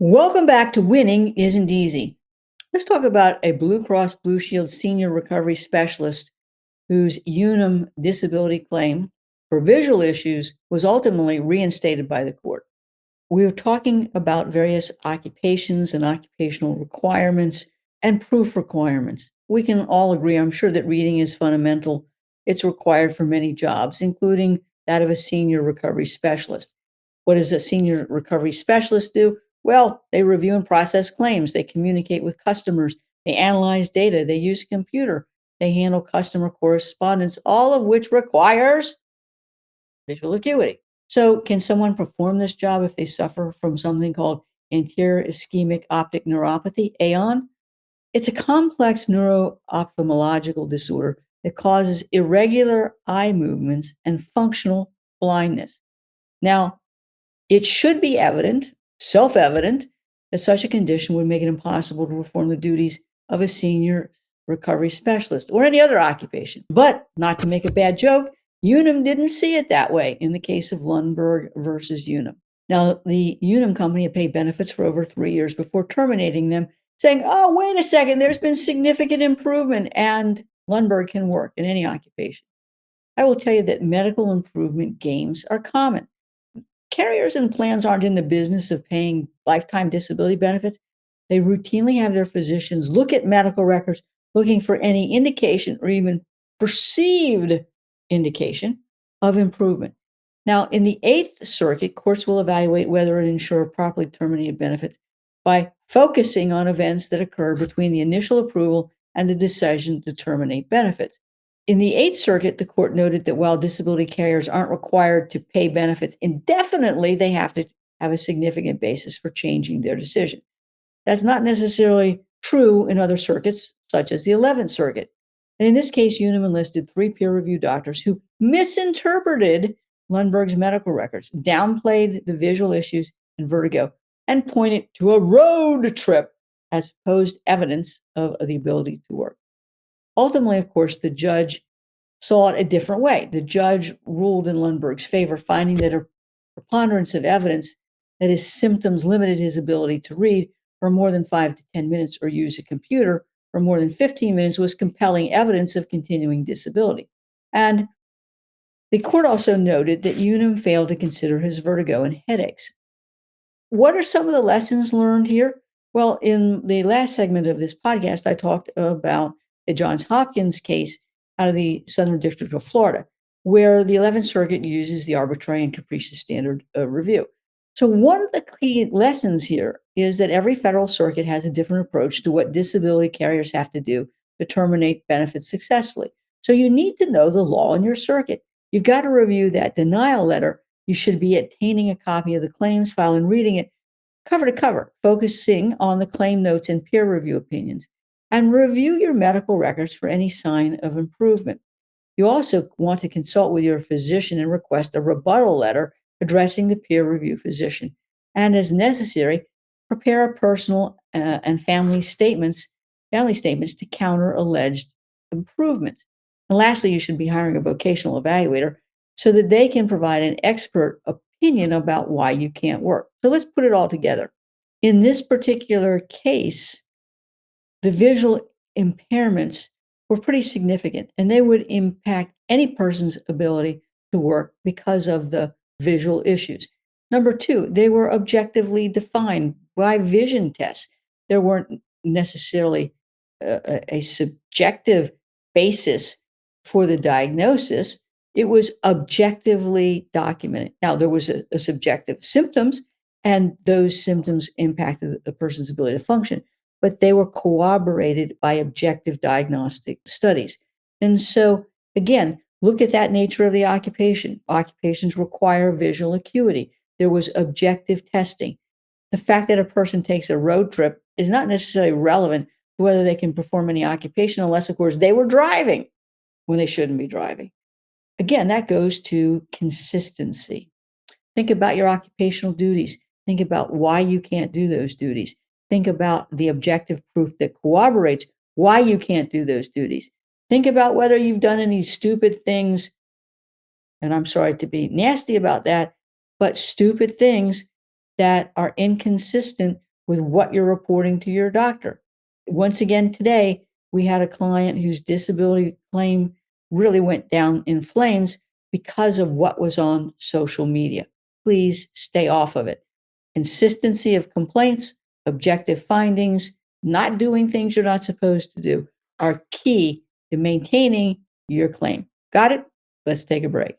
Welcome back to Winning Isn't Easy. Let's talk about a Blue Cross Blue Shield senior recovery specialist whose Unum disability claim for visual issues was ultimately reinstated by the court. We were talking about various occupations and occupational requirements and proof requirements. We can all agree, I'm sure, that reading is fundamental. It's required for many jobs, including that of a senior recovery specialist. What does a senior recovery specialist do? Well, they review and process claims, they communicate with customers, they analyze data, they use a computer, they handle customer correspondence, all of which requires visual acuity. So, can someone perform this job if they suffer from something called anterior ischemic optic neuropathy, AION? It's a complex neuro-ophthalmological disorder that causes irregular eye movements and functional blindness. Now, it should be self-evident, that such a condition would make it impossible to perform the duties of a senior recovery specialist or any other occupation. But not to make a bad joke, Unum didn't see it that way in the case of Lundberg versus Unum. Now, the Unum company had paid benefits for over 3 years before terminating them, saying, oh, wait a second, there's been significant improvement and Lundberg can work in any occupation. I will tell you that medical improvement gains are common. Carriers and plans aren't in the business of paying lifetime disability benefits. They routinely have their physicians look at medical records looking for any indication or even perceived indication of improvement. Now, in the Eighth Circuit, courts will evaluate whether an insurer properly terminated benefits by focusing on events that occur between the initial approval and the decision to terminate benefits. In the Eighth Circuit, the court noted that while disability carriers aren't required to pay benefits indefinitely, they have to have a significant basis for changing their decision. That's not necessarily true in other circuits, such as the 11th Circuit. And in this case, Unum enlisted 3 peer-reviewed doctors who misinterpreted Lundberg's medical records, downplayed the visual issues and vertigo, and pointed to a road trip as supposed evidence of the ability to work. Ultimately, of course, the judge saw it a different way. The judge ruled in Lundberg's favor, finding that a preponderance of evidence that his symptoms limited his ability to read for more than 5 to 10 minutes or use a computer for more than 15 minutes was compelling evidence of continuing disability. And the court also noted that Unum failed to consider his vertigo and headaches. What are some of the lessons learned here? Well, in the last segment of this podcast, I talked about the Johns Hopkins case out of the Southern District of Florida, where the 11th Circuit uses the arbitrary and capricious standard review. So one of the key lessons here is that every federal circuit has a different approach to what disability carriers have to do to terminate benefits successfully. So you need to know the law in your circuit. You've got to review that denial letter. You should be obtaining a copy of the claims file and reading it cover to cover, focusing on the claim notes and peer review opinions, and review your medical records for any sign of improvement. You also want to consult with your physician and request a rebuttal letter addressing the peer review physician. And as necessary, prepare a personal and family statements to counter alleged improvements. And lastly, you should be hiring a vocational evaluator so that they can provide an expert opinion about why you can't work. So let's put it all together. In this particular case, the visual impairments were pretty significant, and they would impact any person's ability to work because of the visual issues. Number 2, they were objectively defined by vision tests. There weren't necessarily a subjective basis for the diagnosis. It was objectively documented. Now, there was a subjective symptoms, and those symptoms impacted the person's ability to function, but they were corroborated by objective diagnostic studies. And so, again, look at that nature of the occupation. Occupations require visual acuity. There was objective testing. The fact that a person takes a road trip is not necessarily relevant to whether they can perform any occupation unless, of course, they were driving when they shouldn't be driving. Again, that goes to consistency. Think about your occupational duties. Think about why you can't do those duties. Think about the objective proof that corroborates why you can't do those duties. Think about whether you've done any stupid things, and I'm sorry to be nasty about that, but stupid things that are inconsistent with what you're reporting to your doctor. Once again, today, we had a client whose disability claim really went down in flames because of what was on social media. Please stay off of it. Consistency of complaints, objective findings, not doing things you're not supposed to do are key to maintaining your claim. Got it? Let's take a break.